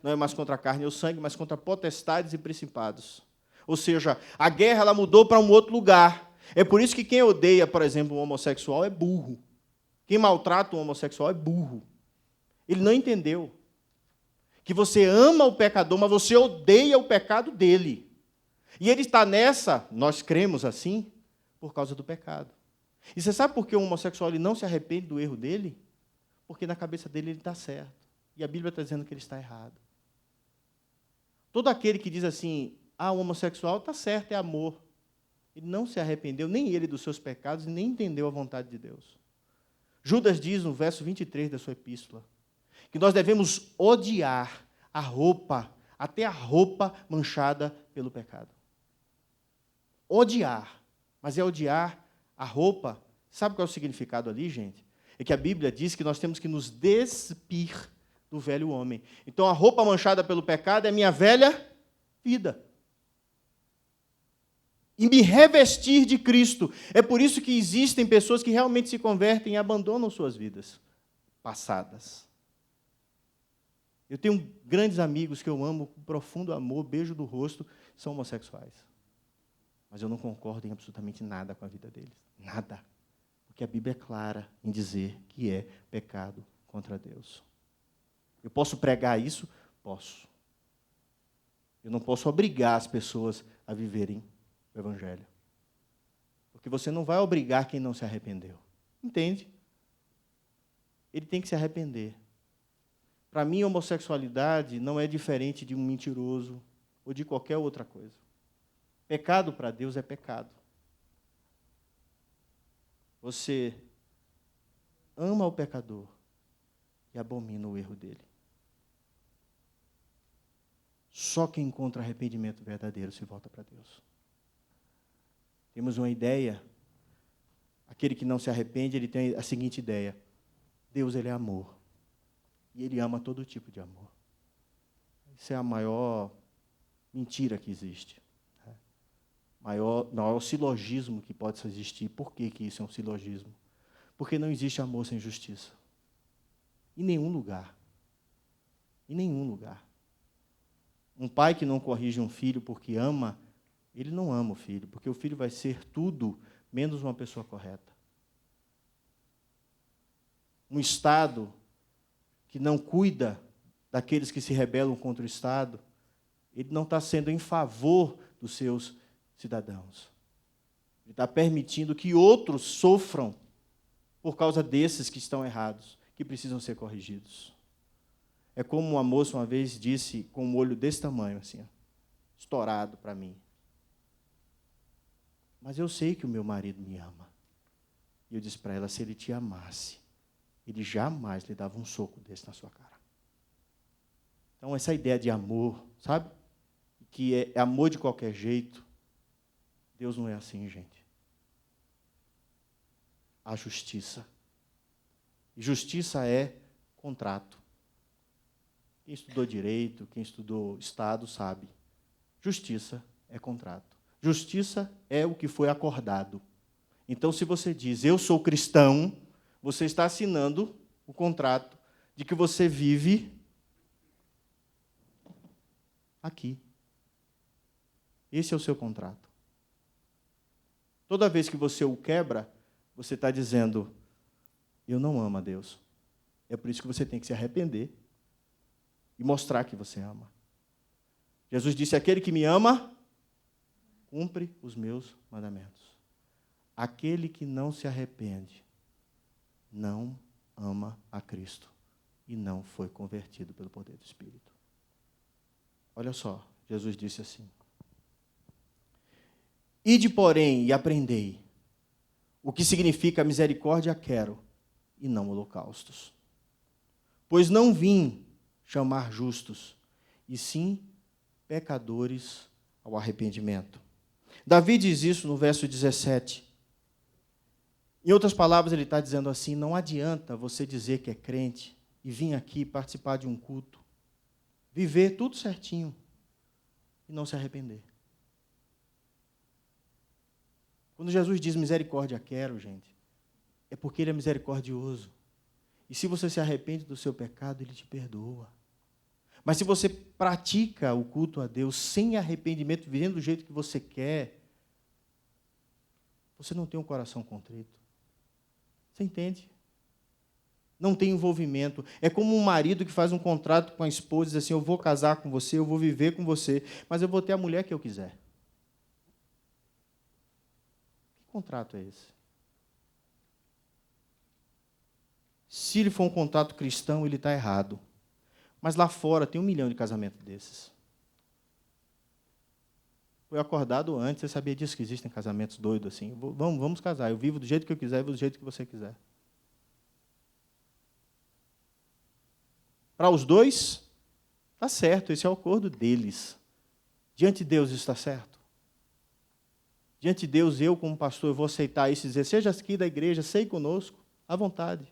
Speaker 1: não é mais contra a carne e o sangue, mas contra potestades e principados. Ou seja, a guerra ela mudou para um outro lugar. É por isso que quem odeia, por exemplo, um homossexual é burro. Quem maltrata um homossexual é burro. Ele não entendeu que você ama o pecador, mas você odeia o pecado dele. E ele está nessa, nós cremos assim, por causa do pecado. E você sabe por que o homossexual ele não se arrepende do erro dele? Porque na cabeça dele ele está certo. E a Bíblia está dizendo que ele está errado. Todo aquele que diz assim, o homossexual está certo, é amor. Ele não se arrependeu, nem ele dos seus pecados, e nem entendeu a vontade de Deus. Judas diz no verso 23 da sua epístola, que nós devemos odiar a roupa, até a roupa manchada pelo pecado. Odiar, mas é odiar a roupa. Sabe qual é o significado ali, gente? É que a Bíblia diz que nós temos que nos despir do velho homem. Então, a roupa manchada pelo pecado é a minha velha vida. E me revestir de Cristo. É por isso que existem pessoas que realmente se convertem e abandonam suas vidas passadas. Eu tenho grandes amigos que eu amo com profundo amor, beijo do rosto, são homossexuais. Mas eu não concordo em absolutamente nada com a vida deles. Nada. Porque a Bíblia é clara em dizer que é pecado contra Deus. Eu posso pregar isso? Posso. Eu não posso obrigar as pessoas a viverem o Evangelho. Porque você não vai obrigar quem não se arrependeu. Entende? Ele tem que se arrepender. Para mim, a homossexualidade não é diferente de um mentiroso ou de qualquer outra coisa. Pecado para Deus é pecado. Você ama o pecador e abomina o erro dele. Só quem encontra arrependimento verdadeiro se volta para Deus. Temos uma ideia, aquele que não se arrepende, ele tem a seguinte ideia: Deus, ele é amor. E ele ama todo tipo de amor. Isso é a maior mentira que existe. Maior silogismo que pode existir. Por que isso é um silogismo? Porque não existe amor sem justiça. Em nenhum lugar. Em nenhum lugar. Um pai que não corrige um filho porque ama, ele não ama o filho, porque o filho vai ser tudo menos uma pessoa correta. Um Estado que não cuida daqueles que se rebelam contra o Estado, ele não está sendo em favor dos seus cidadãos. Ele está permitindo que outros sofram por causa desses que estão errados, que precisam ser corrigidos. É como uma moça uma vez disse, com um olho desse tamanho, assim, estourado para mim. Mas eu sei que o meu marido me ama. E eu disse para ela, se ele te amasse, ele jamais lhe dava um soco desse na sua cara. Então, essa ideia de amor, sabe? Que é amor de qualquer jeito. Deus não é assim, gente. Há justiça. E justiça é contrato. Quem estudou direito, quem estudou Estado, sabe. Justiça é contrato. Justiça é o que foi acordado. Então, se você diz, eu sou cristão, você está assinando o contrato de que você vive aqui. Esse é o seu contrato. Toda vez que você o quebra, você está dizendo, eu não amo a Deus. É por isso que você tem que se arrepender e mostrar que você ama. Jesus disse, aquele que me ama, cumpre os meus mandamentos. Aquele que não se arrepende, não ama a Cristo e não foi convertido pelo poder do Espírito. Olha só, Jesus disse assim, ide, porém, e aprendei o que significa misericórdia quero e não holocaustos. Pois não vim chamar justos, e sim pecadores ao arrependimento. Davi diz isso no verso 17. Em outras palavras, ele está dizendo assim, não adianta você dizer que é crente e vir aqui participar de um culto, viver tudo certinho e não se arrepender. Quando Jesus diz misericórdia quero, gente, é porque ele é misericordioso. E se você se arrepende do seu pecado, ele te perdoa. Mas se você pratica o culto a Deus sem arrependimento, vivendo do jeito que você quer, você não tem um coração contrito. Você entende? Não tem envolvimento. É como um marido que faz um contrato com a esposa e diz assim, eu vou casar com você, eu vou viver com você, mas eu vou ter a mulher que eu quiser. Que contrato é esse? Se ele for um contrato cristão, ele está errado. Mas lá fora tem 1 milhão de casamentos desses. Foi acordado antes, você sabia disso, que existem casamentos doidos assim. Vamos casar, eu vivo do jeito que eu quiser, eu vivo do jeito que você quiser. Para os dois, está certo, esse é o acordo deles. Diante de Deus isso está certo? Diante de Deus, eu como pastor, eu vou aceitar isso e dizer, seja aqui da igreja, sei conosco, à vontade.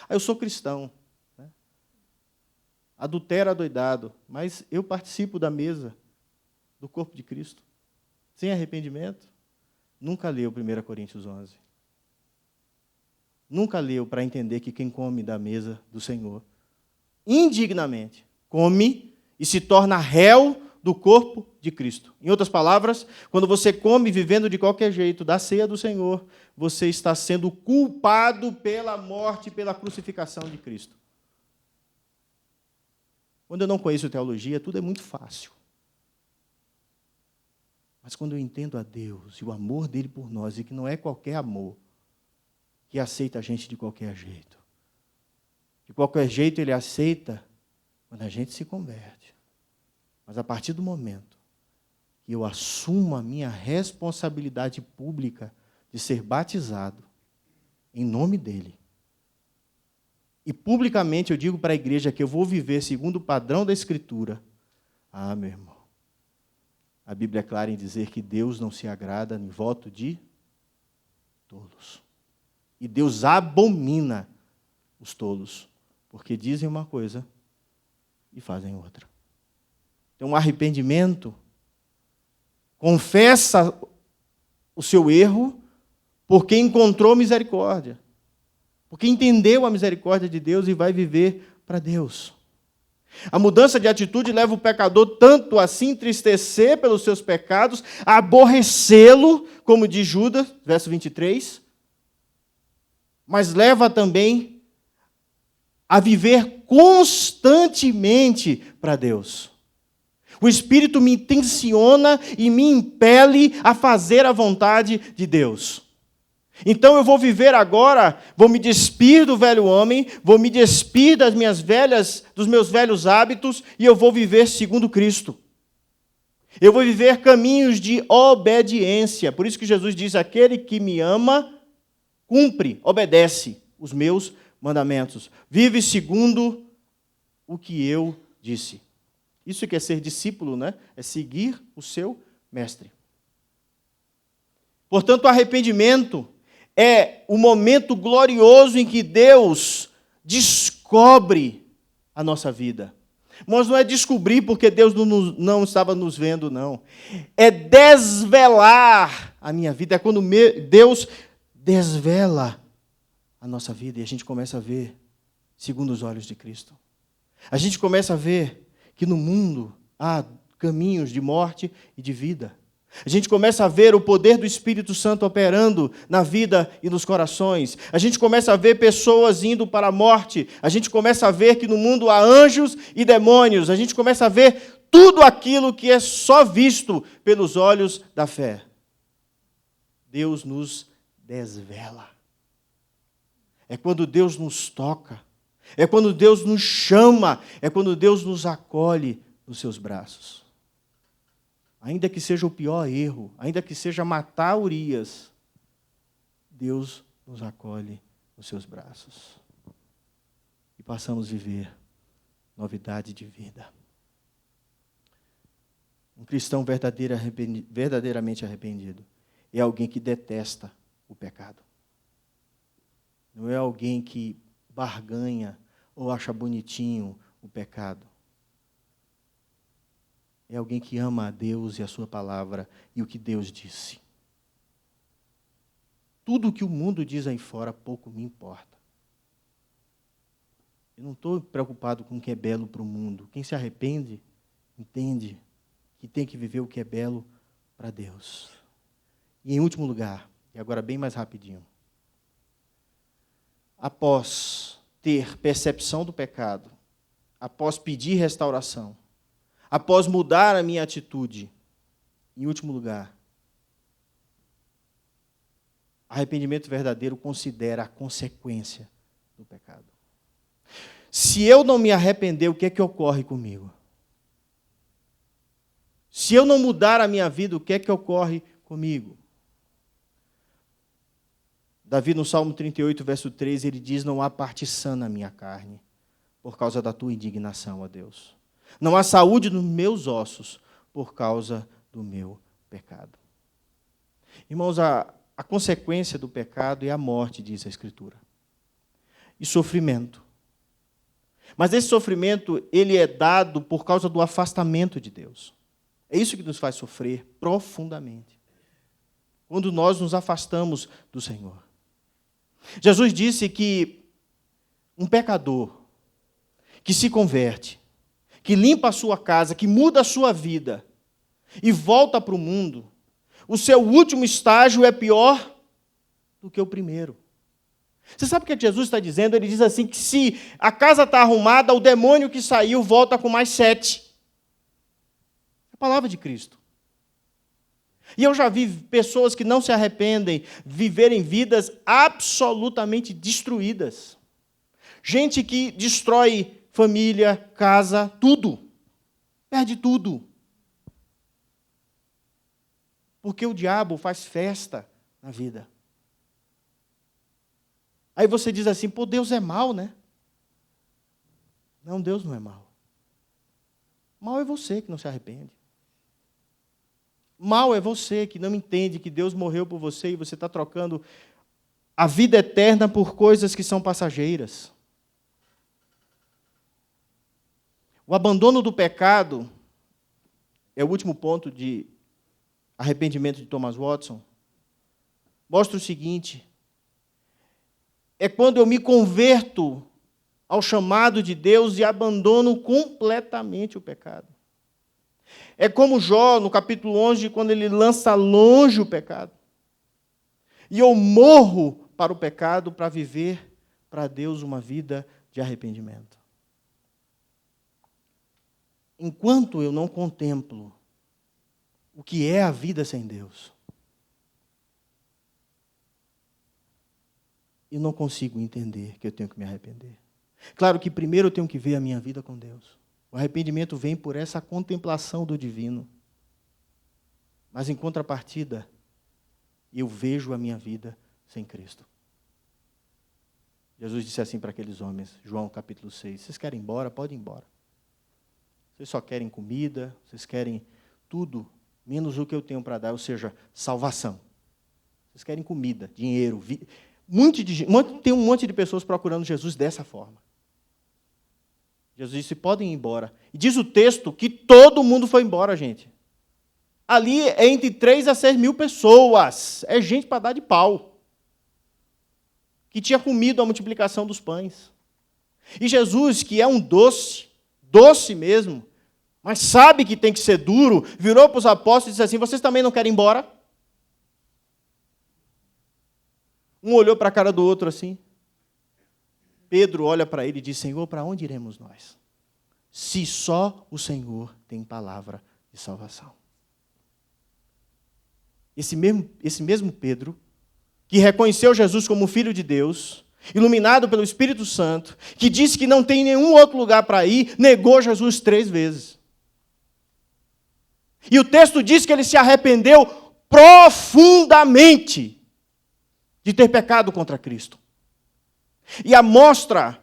Speaker 1: Eu sou cristão, né? Adultero, adoidado, mas eu participo da mesa do corpo de Cristo. Sem arrependimento, nunca leu 1 Coríntios 11. Nunca leu para entender que quem come da mesa do Senhor, indignamente, come e se torna réu do corpo de Cristo. Em outras palavras, quando você come vivendo de qualquer jeito da ceia do Senhor, você está sendo culpado pela morte e pela crucificação de Cristo. Quando eu não conheço teologia, tudo é muito fácil. Mas quando eu entendo a Deus e o amor dele por nós, e que não é qualquer amor que aceita a gente de qualquer jeito. De qualquer jeito ele aceita quando a gente se converte. Mas a partir do momento que eu assumo a minha responsabilidade pública de ser batizado em nome dele, e publicamente eu digo para a igreja que eu vou viver segundo o padrão da Escritura, meu irmão, a Bíblia é clara em dizer que Deus não se agrada em voto de tolos. E Deus abomina os tolos, porque dizem uma coisa e fazem outra. Então, um arrependimento confessa o seu erro porque encontrou misericórdia, porque entendeu a misericórdia de Deus e vai viver para Deus. A mudança de atitude leva o pecador tanto a se entristecer pelos seus pecados, a aborrecê-lo, como diz Judas, verso 23, mas leva também a viver constantemente para Deus. O Espírito me tensiona e me impele a fazer a vontade de Deus. Então eu vou viver agora, vou me despir do velho homem, vou me despir dos meus velhos hábitos e eu vou viver segundo Cristo. Eu vou viver caminhos de obediência. Por isso que Jesus diz, aquele que me ama, cumpre, obedece os meus mandamentos. Vive segundo o que eu disse. Isso que é ser discípulo, né? É seguir o seu mestre. Portanto, o arrependimento é o momento glorioso em que Deus descobre a nossa vida. Mas não é descobrir porque Deus não estava nos vendo, não. É desvelar a minha vida. É quando Deus desvela a nossa vida e a gente começa a ver segundo os olhos de Cristo. A gente começa a ver que no mundo há caminhos de morte e de vida. A gente começa a ver o poder do Espírito Santo operando na vida e nos corações. A gente começa a ver pessoas indo para a morte. A gente começa a ver que no mundo há anjos e demônios. A gente começa a ver tudo aquilo que é só visto pelos olhos da fé. Deus nos desvela. É quando Deus nos toca. É quando Deus nos chama. É quando Deus nos acolhe nos seus braços. Ainda que seja o pior erro, ainda que seja matar Urias, Deus nos acolhe nos seus braços. E passamos a viver novidade de vida. Um cristão verdadeiramente arrependido é alguém que detesta o pecado. Não é alguém que barganha ou acha bonitinho o pecado. É alguém que ama a Deus e a sua palavra e o que Deus disse. Tudo o que o mundo diz aí fora, pouco me importa. Eu não estou preocupado com o que é belo para o mundo. Quem se arrepende, entende que tem que viver o que é belo para Deus. E em último lugar, e agora bem mais rapidinho, após ter percepção do pecado, após pedir restauração, após mudar a minha atitude, em último lugar, arrependimento verdadeiro considera a consequência do pecado. Se eu não me arrepender, o que é que ocorre comigo? Se eu não mudar a minha vida, o que é que ocorre comigo? Davi, no Salmo 38, verso 13, ele diz: não há parte sã na minha carne, por causa da tua indignação, ó Deus. Não há saúde nos meus ossos, por causa do meu pecado. Irmãos, a consequência do pecado é a morte, diz a Escritura. E sofrimento. Mas esse sofrimento, ele é dado por causa do afastamento de Deus. É isso que nos faz sofrer profundamente. Quando nós nos afastamos do Senhor. Jesus disse que um pecador que se converte, que limpa a sua casa, que muda a sua vida e volta para o mundo, o seu último estágio é pior do que o primeiro. Você sabe o que Jesus está dizendo? Ele diz assim que se a casa está arrumada, o demônio que saiu volta com mais 7. É a palavra de Cristo. E eu já vi pessoas que não se arrependem viverem vidas absolutamente destruídas. Gente que destrói família, casa, tudo. Perde tudo. Porque o diabo faz festa na vida. Aí você diz assim, pô, Deus é mau, né? Não, Deus não é mau. Mau é você que não se arrepende. Mal é você que não entende que Deus morreu por você e você está trocando a vida eterna por coisas que são passageiras. O abandono do pecado é o último ponto de arrependimento de Thomas Watson. Mostra o seguinte: é quando eu me converto ao chamado de Deus e abandono completamente o pecado. É como Jó, no capítulo 11, quando ele lança longe o pecado. E eu morro para o pecado para viver para Deus uma vida de arrependimento. Enquanto eu não contemplo o que é a vida sem Deus, eu não consigo entender que eu tenho que me arrepender. Claro que primeiro eu tenho que ver a minha vida com Deus. O arrependimento vem por essa contemplação do divino. Mas, em contrapartida, eu vejo a minha vida sem Cristo. Jesus disse assim para aqueles homens, João capítulo 6, vocês querem ir embora? Podem ir embora. Vocês só querem comida, vocês querem tudo, menos o que eu tenho para dar, ou seja, salvação. Vocês querem comida, dinheiro. Tem um monte de pessoas procurando Jesus dessa forma. Jesus disse, podem ir embora. E diz o texto que todo mundo foi embora, gente. Ali é entre 3 a 6 mil pessoas. É gente para dar de pau. Que tinha comido a multiplicação dos pães. E Jesus, que é um doce mesmo, mas sabe que tem que ser duro, virou para os apóstolos e disse assim, vocês também não querem ir embora? Um olhou para a cara do outro assim. Pedro olha para ele e diz, Senhor, para onde iremos nós? Se só o Senhor tem palavra de salvação. Esse mesmo Pedro, que reconheceu Jesus como Filho de Deus, iluminado pelo Espírito Santo, que disse que não tem nenhum outro lugar para ir, negou Jesus 3 vezes. E o texto diz que ele se arrependeu profundamente de ter pecado contra Cristo. E a mostra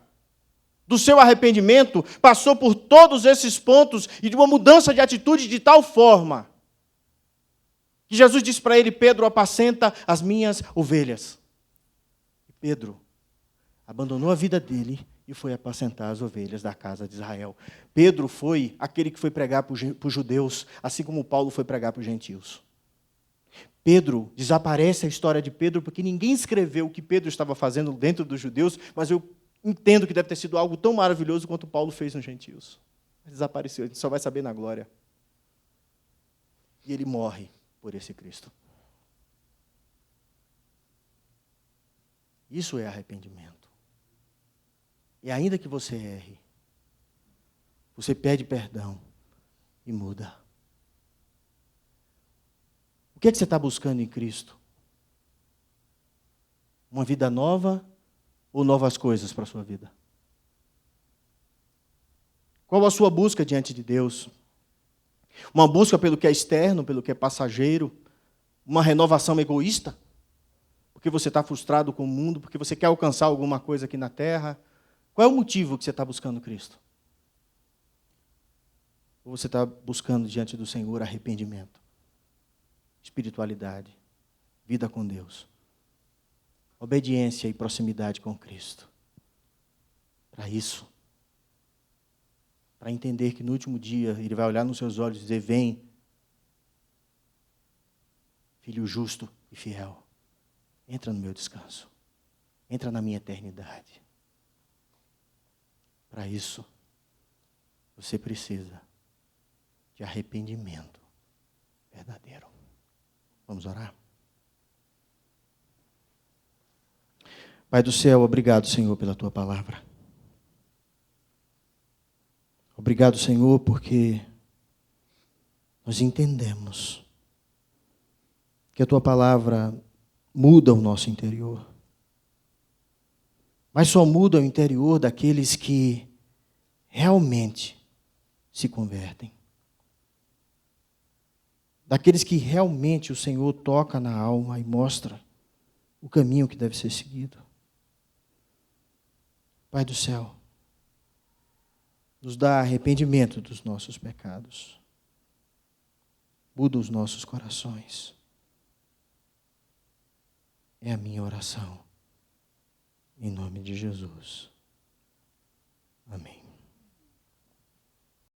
Speaker 1: do seu arrependimento passou por todos esses pontos e de uma mudança de atitude de tal forma que Jesus disse para ele, Pedro, apacenta as minhas ovelhas. E Pedro abandonou a vida dele e foi apacentar as ovelhas da casa de Israel. Pedro foi aquele que foi pregar para os judeus, assim como Paulo foi pregar para os gentios. Pedro, desaparece a história de Pedro, porque ninguém escreveu o que Pedro estava fazendo dentro dos judeus, mas eu entendo que deve ter sido algo tão maravilhoso quanto Paulo fez nos gentios. Desapareceu, a gente só vai saber na glória. E ele morre por esse Cristo. Isso é arrependimento. E ainda que você erre, você pede perdão e muda. O que é que você está buscando em Cristo? Uma vida nova ou novas coisas para a sua vida? Qual a sua busca diante de Deus? Uma busca pelo que é externo, pelo que é passageiro, uma renovação egoísta, porque você está frustrado com o mundo, porque você quer alcançar alguma coisa aqui na terra. Qual é o motivo que você está buscando Cristo? Ou você está buscando diante do Senhor arrependimento, espiritualidade, vida com Deus, obediência e proximidade com Cristo? Para isso, para entender que no último dia Ele vai olhar nos seus olhos e dizer: vem, filho justo e fiel, entra no meu descanso, entra na minha eternidade. Para isso, você precisa de arrependimento verdadeiro. Vamos orar? Pai do céu, obrigado, Senhor, pela Tua palavra. Obrigado, Senhor, porque nós entendemos que a Tua palavra muda o nosso interior. Mas só muda o interior daqueles que realmente se convertem. Daqueles que realmente o Senhor toca na alma e mostra o caminho que deve ser seguido. Pai do céu, nos dá arrependimento dos nossos pecados. Muda os nossos corações. É a minha oração. Em nome de Jesus. Amém.